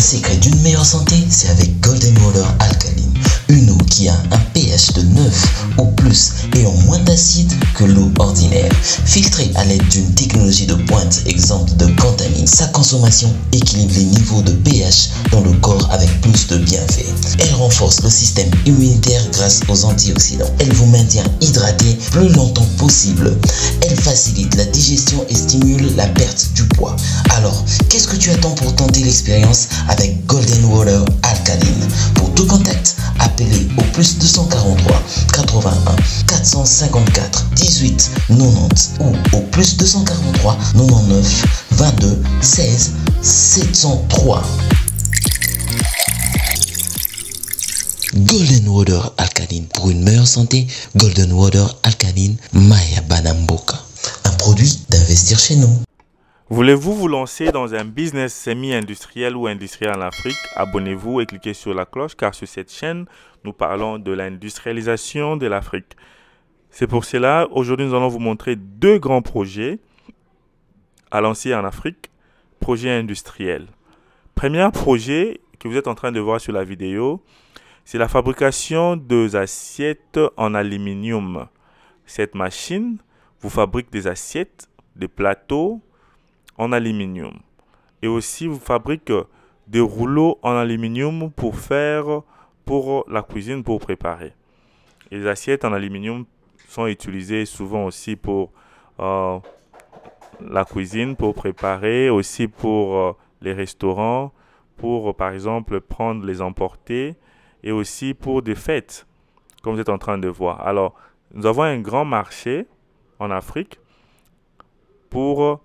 secret d'une meilleure santé, c'est avec Golden Water Alkaline. Une eau qui a un pH de 9 ou plus et en moins d'acide que l'eau ordinaire. Filtrée à l'aide d'une technologie de pointe exempte de contamines, sa consommation équilibre les niveaux de pH dans le corps avec plus de bienfaits. Elle renforce le système immunitaire grâce aux antioxydants. Elle vous maintient hydraté plus longtemps possible. Elle facilite la digestion et stimule la perte du poids. Alors, qu'est-ce que tu attends pour tenter l'expérience avec Golden Water Alkaline? Pour tout contact, appelez au plus 243 81 454 18 90 ou au plus 243 99 22 16 703. Golden Water Alkaline. Pour une meilleure santé, Golden Water Alkaline Maya Banamboka. Un produit d'Investir chez nous. Voulez-vous vous lancer dans un business semi-industriel ou industriel en Afrique? Abonnez-vous et cliquez sur la cloche car sur cette chaîne, nous parlons de l'industrialisation de l'Afrique. C'est pour cela, aujourd'hui, nous allons vous montrer deux grands projets à lancer en Afrique, projets industriels. Premier projet que vous êtes en train de voir sur la vidéo, c'est la fabrication de assiettes en aluminium. Cette machine vous fabrique des assiettes, des plateaux en aluminium. Et aussi, vous fabrique des rouleaux en aluminium pour la cuisine, pour préparer. Et les assiettes en aluminium sont utilisées souvent aussi pour la cuisine, pour préparer, aussi pour les restaurants, pour par exemple prendre les emporter et aussi pour des fêtes, comme vous êtes en train de voir. Alors, nous avons un grand marché en Afrique pour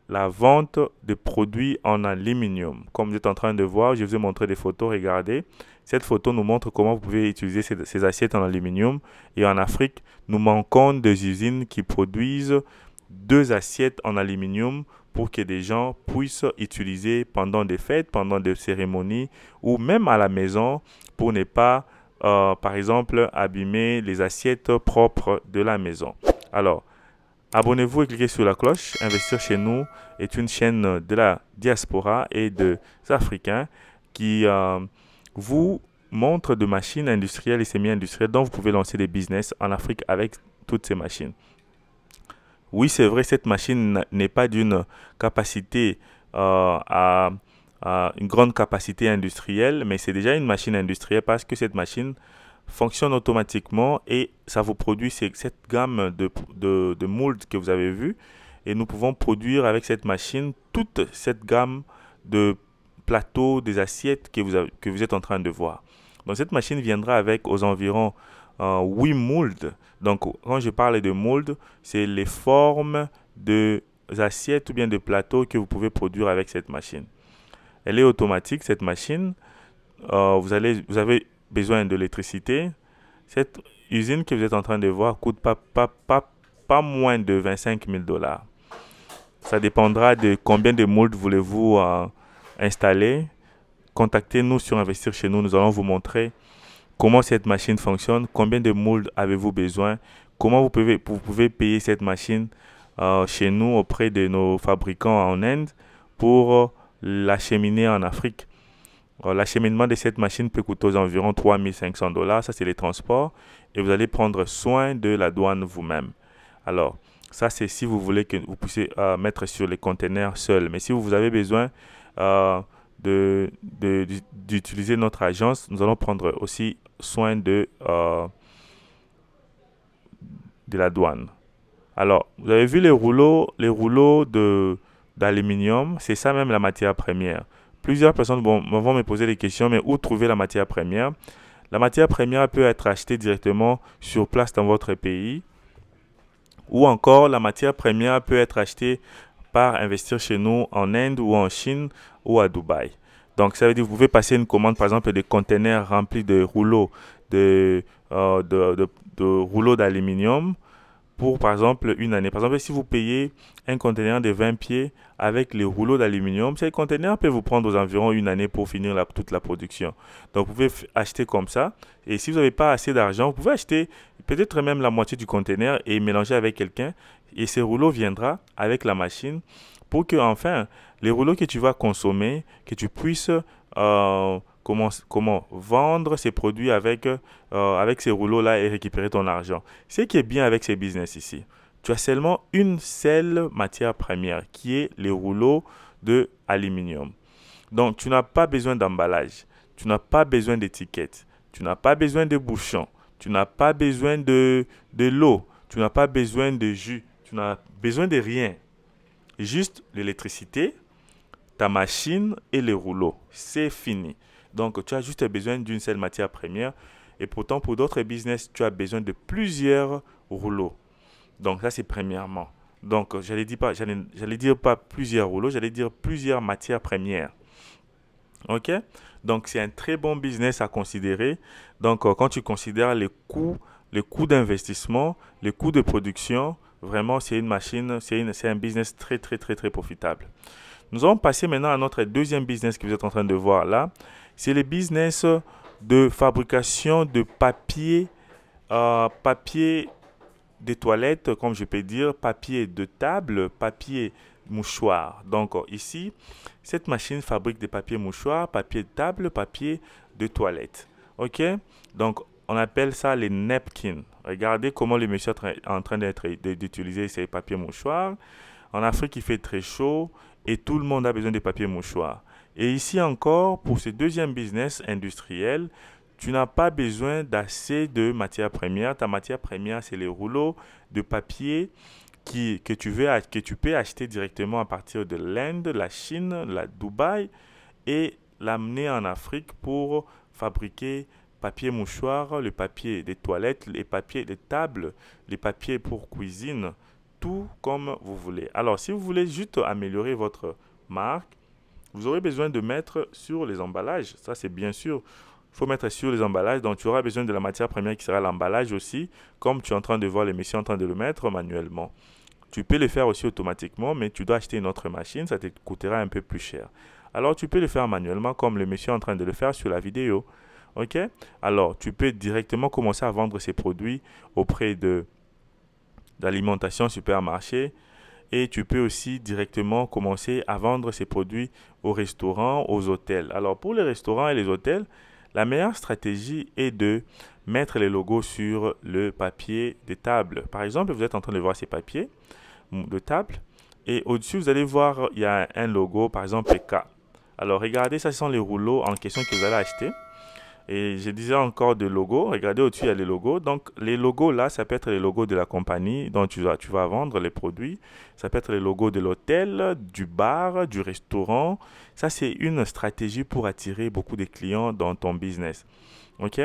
la vente de produits en aluminium. Comme vous êtes en train de voir, je vous ai montré des photos, regardez. Cette photo nous montre comment vous pouvez utiliser ces assiettes en aluminium. Et en Afrique, nous manquons des usines qui produisent 2 assiettes en aluminium pour que des gens puissent utiliser pendant des fêtes, pendant des cérémonies ou même à la maison pour ne pas, par exemple, abîmer les assiettes propres de la maison. Alors, abonnez-vous et cliquez sur la cloche. Investir chez nous est une chaîne de la diaspora et des Africains qui vous montre de machines industrielles et semi-industrielles dont vous pouvez lancer des business en Afrique avec toutes ces machines. Oui, c'est vrai, cette machine n'est pas d'une capacité une grande capacité industrielle, mais c'est déjà une machine industrielle parce que cette machine fonctionne automatiquement et ça vous produit cette gamme de molds que vous avez vu. Et nous pouvons produire avec cette machine toute cette gamme de plateaux, des assiettes que vous êtes en train de voir. Donc cette machine viendra avec aux environs 8 molds. Donc quand je parle de molds, c'est les formes de assiettes ou bien de plateaux que vous pouvez produire avec cette machine. Elle est automatique, cette machine. Vous avez besoin d'électricité. Cette usine que vous êtes en train de voir coûte pas moins de 25 000 $. Ça dépendra de combien de molds voulez-vous installer. Contactez-nous sur Investir chez nous. Nous allons vous montrer comment cette machine fonctionne, combien de molds avez-vous besoin, comment vous pouvez payer cette machine chez nous auprès de nos fabricants en Inde pour l'acheminer en Afrique. L'acheminement de cette machine peut coûter aux environs 3 500 $. Ça, c'est les transports. Et vous allez prendre soin de la douane vous-même. Alors, ça, c'est si vous voulez que vous puissiez mettre sur les conteneurs seuls. Mais si vous avez besoin d'utiliser notre agence, nous allons prendre aussi soin de la douane. Alors, vous avez vu les rouleaux d'aluminium, c'est ça même la matière première. Plusieurs personnes vont me poser des questions, mais où trouver la matière première? La matière première peut être achetée directement sur place dans votre pays, ou encore la matière première peut être achetée par Investir chez nous en Inde ou en Chine ou à Dubaï. Donc, ça veut dire que vous pouvez passer une commande, par exemple, des conteneurs remplis de rouleaux rouleaux d'aluminium pour, par exemple, une année. Par exemple, si vous payez un conteneur de 20 pieds avec les rouleaux d'aluminium, ces conteneurs peuvent vous prendre aux environs une année pour finir toute la production. Donc, vous pouvez acheter comme ça. Et si vous n'avez pas assez d'argent, vous pouvez acheter peut-être même la moitié du conteneur et mélanger avec quelqu'un. Et ces rouleaux viendra avec la machine pour que, enfin, les rouleaux que tu vas consommer, que tu puisses comment vendre ces produits avec ces rouleaux-là et récupérer ton argent. Ce qui est bien avec ces business ici, tu as seulement une seule matière première qui est les rouleaux de aluminium. Donc, tu n'as pas besoin d'emballage, tu n'as pas besoin d'étiquettes, tu n'as pas besoin de bouchons, tu n'as pas besoin de l'eau, tu n'as pas besoin de jus, tu n'as besoin de rien. Juste l'électricité, ta machine et les rouleaux. C'est fini. Donc, tu as juste besoin d'une seule matière première. Et pourtant, pour d'autres business, tu as besoin de plusieurs rouleaux. Donc, ça, c'est premièrement. Donc, j'allais dire pas plusieurs rouleaux, j'allais dire plusieurs matières premières. OK? Donc, c'est un très bon business à considérer. Donc, quand tu considères les coûts d'investissement, les coûts de production, vraiment, c'est une machine, c'est un business très, très, très, très profitable. Nous allons passer maintenant à notre deuxième business que vous êtes en train de voir là. C'est le business de fabrication de papier de toilette, comme je peux dire, papier de table, papier mouchoir. Donc ici, cette machine fabrique des papiers mouchoirs, papier de table, papier de toilette. OK? Donc, on appelle ça les napkins. Regardez comment le monsieur est en train d'utiliser ces papiers mouchoirs. En Afrique, il fait très chaud et tout le monde a besoin de papiers mouchoirs. Et ici encore, pour ce deuxième business industriel, tu n'as pas besoin d'assez de matières premières. Ta matière première, c'est les rouleaux de papier que tu peux acheter directement à partir de l'Inde, la Chine, la Dubaï et l'amener en Afrique pour fabriquer papier mouchoir, le papier des toilettes, les papiers des tables, les papiers pour cuisine, tout comme vous voulez. Alors, si vous voulez juste améliorer votre marque, vous aurez besoin de mettre sur les emballages. Ça, c'est bien sûr. Il faut mettre sur les emballages. Donc, tu auras besoin de la matière première qui sera l'emballage aussi, comme tu es en train de voir les messieurs en train de le mettre manuellement. Tu peux le faire aussi automatiquement, mais tu dois acheter une autre machine. Ça te coûtera un peu plus cher. Alors, tu peux le faire manuellement, comme le monsieur est en train de le faire sur la vidéo. OK? Alors, tu peux directement commencer à vendre ces produits auprès d'alimentation supermarché. Et tu peux aussi directement commencer à vendre ces produits aux restaurants, aux hôtels. Alors, pour les restaurants et les hôtels, la meilleure stratégie est de mettre les logos sur le papier de table. Par exemple, vous êtes en train de voir ces papiers de table. Et au-dessus, vous allez voir, il y a un logo, par exemple, PK. Alors, regardez, ça, ce sont les rouleaux en question que vous allez acheter. Et je disais encore de logos. Regardez au-dessus, il y a les logos. Donc, les logos là, ça peut être les logos de la compagnie dont tu vas vendre les produits. Ça peut être les logos de l'hôtel, du bar, du restaurant. Ça, c'est une stratégie pour attirer beaucoup de clients dans ton business. OK?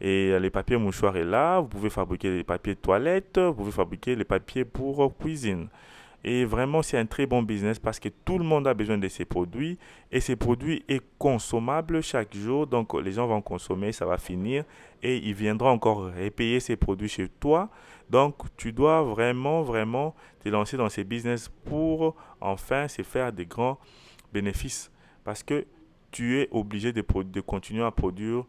Et les papiers mouchoirs est là. Vous pouvez fabriquer les papiers de toilette. Vous pouvez fabriquer les papiers pour cuisine. Et vraiment, c'est un très bon business parce que tout le monde a besoin de ces produits et ces produits sont consommables chaque jour. Donc, les gens vont consommer, ça va finir et ils viendront encore repayer ces produits chez toi. Donc, tu dois vraiment, vraiment te lancer dans ces business pour enfin se faire des grands bénéfices parce que tu es obligé de continuer à produire,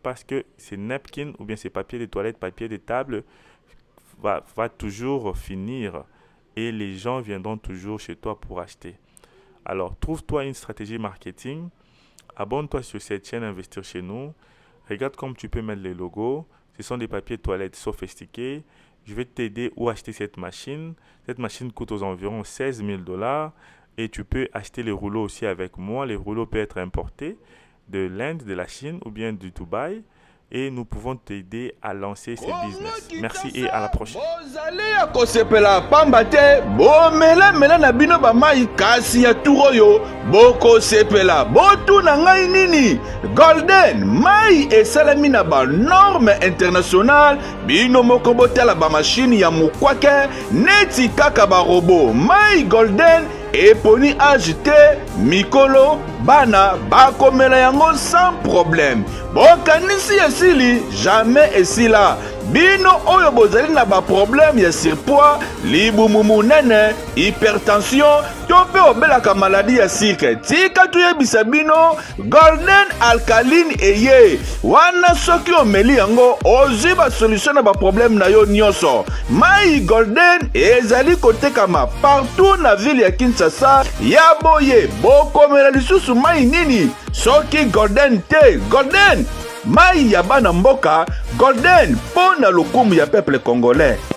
parce que ces napkins ou bien ces papiers de toilette, papiers de table va toujours finir. Et les gens viendront toujours chez toi pour acheter. Alors, trouve-toi une stratégie marketing. Abonne-toi sur cette chaîne Investir chez nous. Regarde comme tu peux mettre les logos. Ce sont des papiers de toilette sophistiqués. Je vais t'aider où acheter cette machine. Cette machine coûte aux environs 16 000 $. Et tu peux acheter les rouleaux aussi avec moi. Les rouleaux peuvent être importés de l'Inde, de la Chine ou bien du Dubaï. Et nous pouvons t'aider à lancer ces business. Merci et à la prochaine. Golden mai esalami na ba norme internationale bino moko botala ba machine ya mokwake neti kaka ba robot mai Golden eponi ajouter mikolo bana bakomela yango sans problème. Bokanisi esili jamais esila bino oyo bozali na ba problème ya surpoids, libumu munene, hypertension, to pe obelaka maladie ya sucre, tika tuyebisa bino Golden Alkaline eye. Wana soki omeli yango ozwi ba solution na ba problème na yo nyonso. Mai Golden ezali kotekama partout na ville ya Kinshasa. Ya boye bokomela lisusu mai nini? Soki Golden te, Golden mai ya bana mboka, Golden pona lokumu ya peuple congolais.